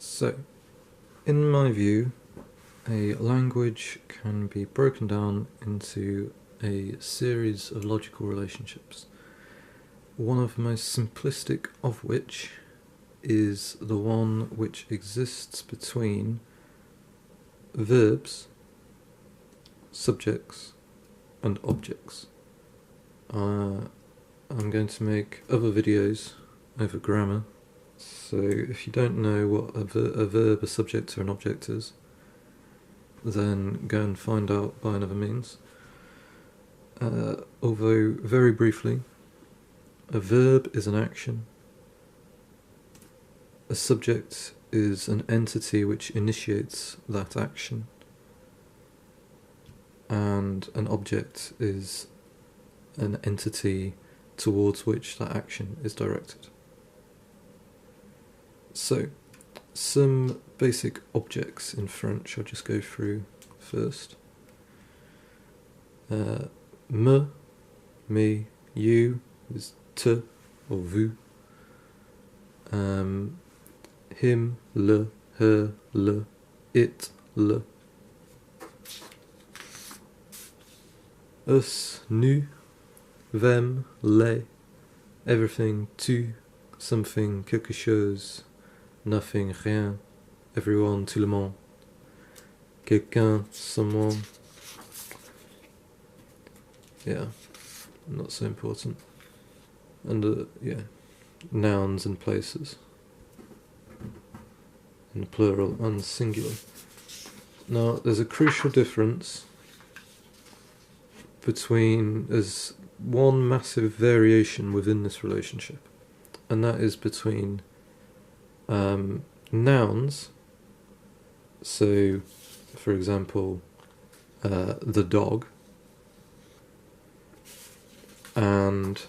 So, in my view, a language can be broken down into a series of logical relationships, one of the most simplistic of which is the one which exists between verbs, subjects, and objects. I'm going to make other videos over grammar, so if you don't know what a verb, a subject, or an object is, then go and find out by another means. Although, very briefly, a verb is an action, a subject is an entity which initiates that action, and an object is an entity towards which that action is directed. So, some basic objects in French I'll just go through first. Me, you is te or vous. Him, le, her, le, it, le. Us, nous, them, les. Everything, tu, something, quelque chose, nothing, rien, everyone, tout le monde, quelqu'un, someone. Yeah, not so important. And yeah, nouns and places, in plural and singular. Now, there's a crucial difference between, there's one massive variation within this relationship, and that is between nouns. So, for example, the dog, and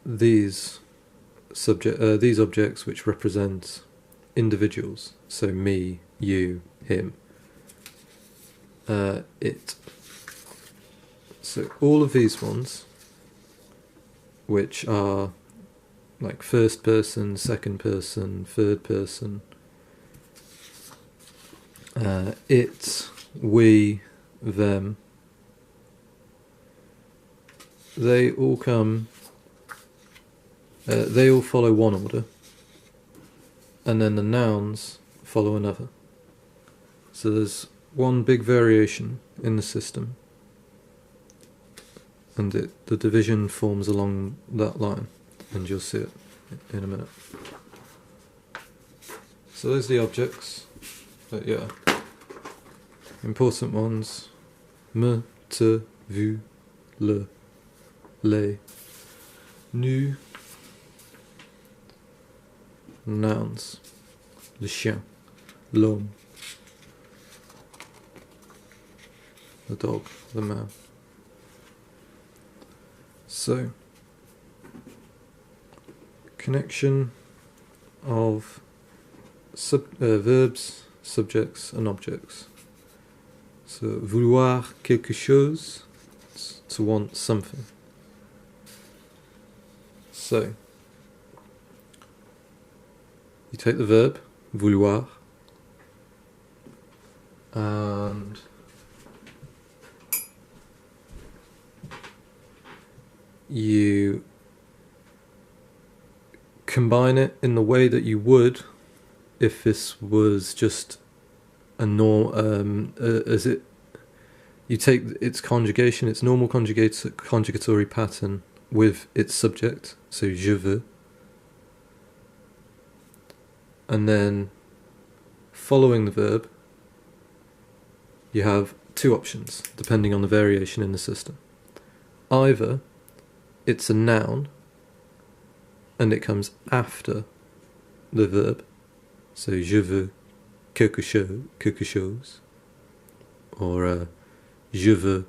these objects which represent individuals. So me, you, him, it. So all of these ones, which are like first person, second person, third person, it, we, them, they all come, they all follow one order, and then the nouns follow another. So there's one big variation in the system, and the division forms along that line, and you'll see it in a minute. So there's the objects, but yeah, important ones: me, te, vous, le, les, nous. Nouns: le chien, l'homme, the dog, the man. So, connection of verbs, subjects, and objects. So, vouloir quelque chose, to want something. So, you take the verb, vouloir, and you combine it in the way that you would if this was just a norm, you take its conjugation, its normal conjugatory pattern with its subject, so je veux, and then following the verb you have two options depending on the variation in the system. Either it's a noun and it comes after the verb, so je veux quelque chose, or je veux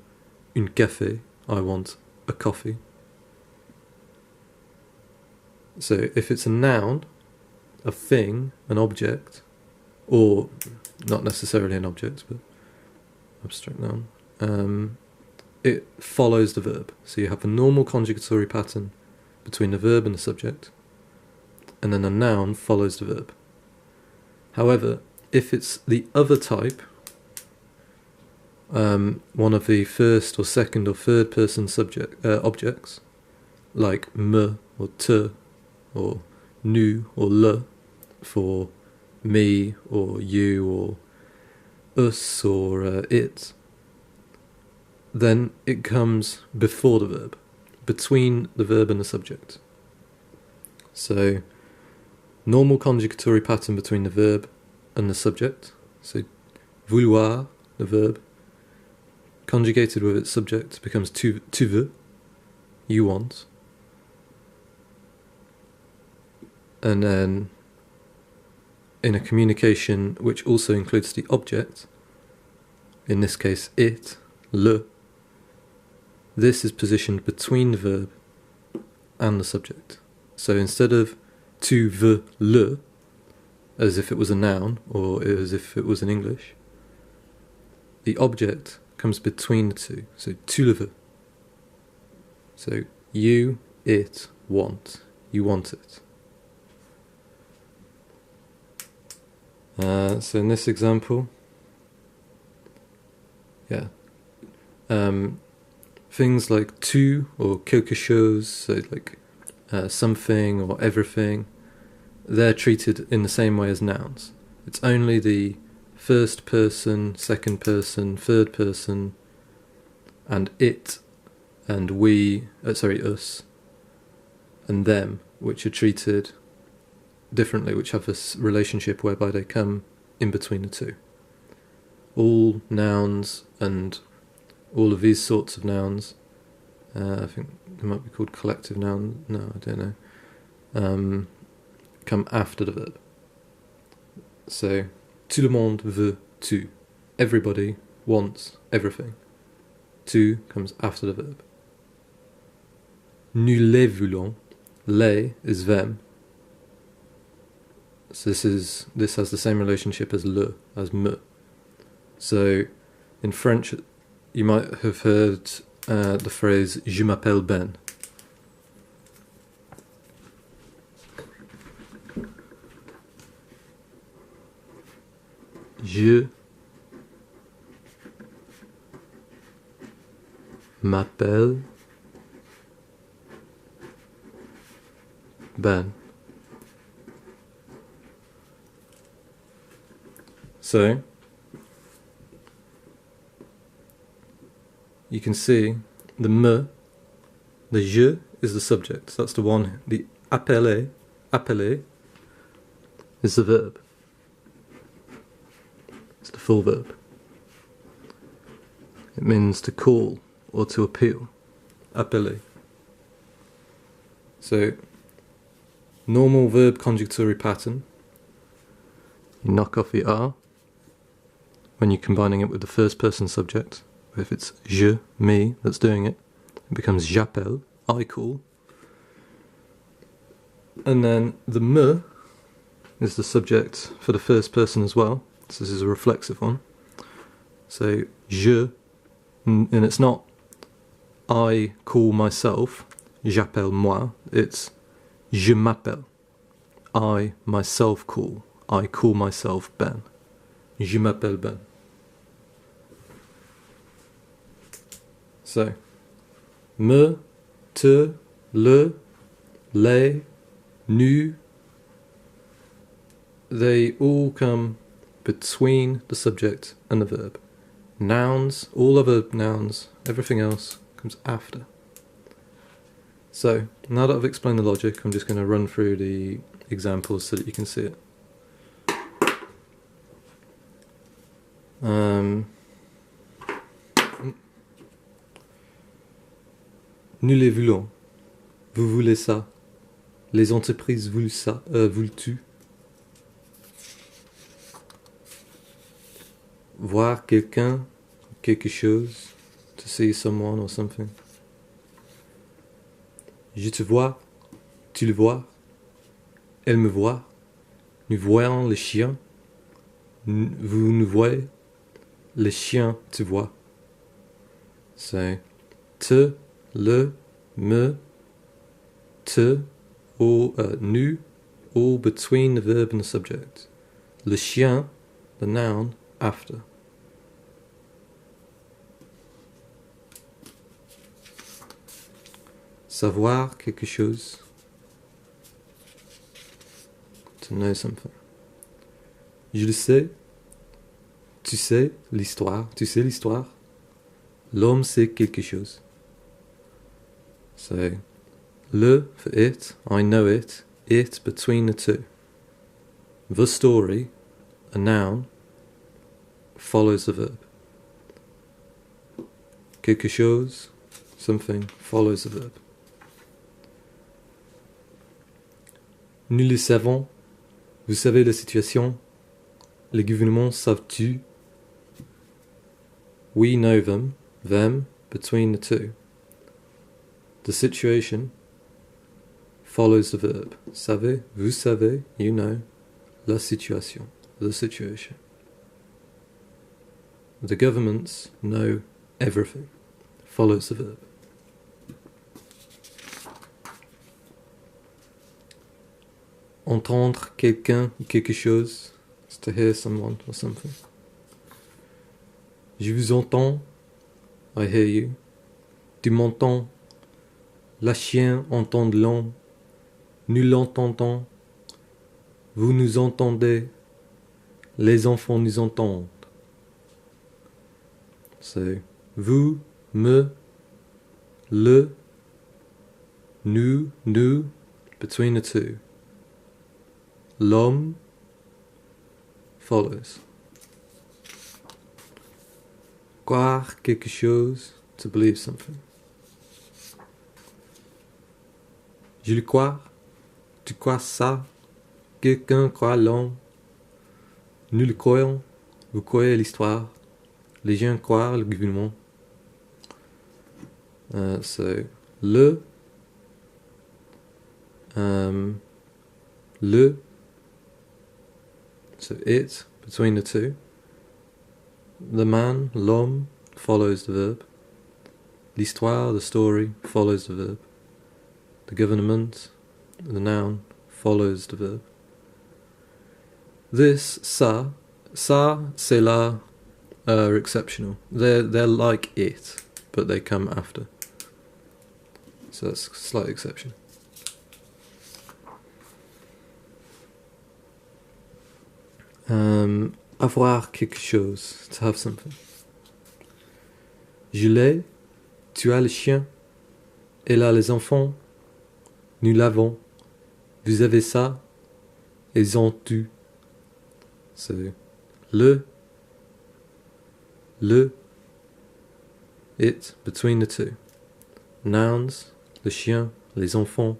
un café, I want a coffee. So if it's a noun, a thing, an object, or not necessarily an object, but abstract noun, it follows the verb. So you have a normal conjugatory pattern between the verb and the subject, and then a noun follows the verb. However, if it's the other type, one of the first or second or third person objects, like me or te or nu or le for me or you or us or it, then it comes before the verb, between the verb and the subject. So, normal conjugatory pattern between the verb and the subject. So, vouloir, the verb, conjugated with its subject becomes tu veux, you want. And then, in a communication which also includes the object, in this case it, le, this is positioned between the verb and the subject. So instead of tu veux le, as if it was a noun or as if it was in English, the object comes between the two. So tu le veux. So you, it, want. You want it. So in this example, things like tu or quelque chose, so like something or everything, they're treated in the same way as nouns. It's only the first person, second person, third person, and it, and we, us, and them, which are treated differently, which have this relationship whereby they come in between the two. All nouns and all of these sorts of nouns, I think they might be called collective nouns, no, I don't know, come after the verb. So, tout le monde veut tout. Everybody wants everything. Tout comes after the verb. Nous les voulons. Les is them. So this has the same relationship as le, as me. So, in French, you might have heard the phrase "Je m'appelle Ben." Je m'appelle Ben. So, you can see the me, the je is the subject, that's the one, the appeler is the verb. It's the full verb. It means to call or to appeal, appeler. So, normal verb conjugatory pattern, you knock off the R when you're combining it with the first person subject. If it's je, me, that's doing it, it becomes j'appelle, I call. And then the me is the subject for the first person as well, so this is a reflexive one. So je, and it's not I call myself, j'appelle moi, it's je m'appelle, I myself call, I call myself Ben, je m'appelle Ben. So, me, te, le, les, nous, they all come between the subject and the verb. Nouns, all other nouns, everything else comes after. So, now that I've explained the logic, I'm just going to run through the examples so that you can see it. Nous les voulons. Vous voulez ça. Les entreprises voulent ça. Voulent-tu. Voir quelqu'un, quelque chose. To see someone or something. Je te vois. Tu le vois. Elle me voit. Nous voyons les chiens. Vous nous voyez. Les chiens te voient. C'est te, le, me, te, ou nous, all between the verb and the subject. Le chien, the noun, after. Savoir quelque chose, to know something. Je le sais, tu sais l'histoire, l'homme sait quelque chose. So, le for it, I know it between the two. The story, a noun, follows the verb. Quelque chose, something, follows the verb. Nous le savons, vous savez la situation, les gouvernements savent-tu? We know them, between the two. The situation follows the verb. Savez, vous savez, you know, la situation, the situation. The governments know everything, follows the verb. Entendre quelqu'un ou quelque chose, is to hear someone or something. Je vous entends, I hear you. Tu m'entends, la chienne entend l'homme, nous l'entendons, vous nous entendez, les enfants nous entendent. So, vous, me, le, nous, between the two. L'homme follows. Croire quelque chose, to believe something. Je le crois, tu crois ça, quelqu'un croit l'homme, nous le croyons, vous croyez l'histoire, les gens croient le gouvernement. So, le, so it, between the two. The man, l'homme, follows the verb. L'histoire, the story, follows the verb. The government, the noun, follows the verb. This, ça, c'est là, are exceptional. They're like it, but they come after. So that's a slight exception. Avoir quelque chose, to have something. Je l'ai, tu as le chien, elle a les enfants, nous l'avons, vous avez ça, ils ont tu. So, le, it, between the two. Nouns, le chien, les enfants,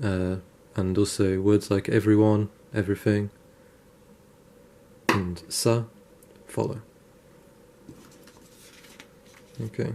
and also words like everyone, everything, and ça follow. Okay.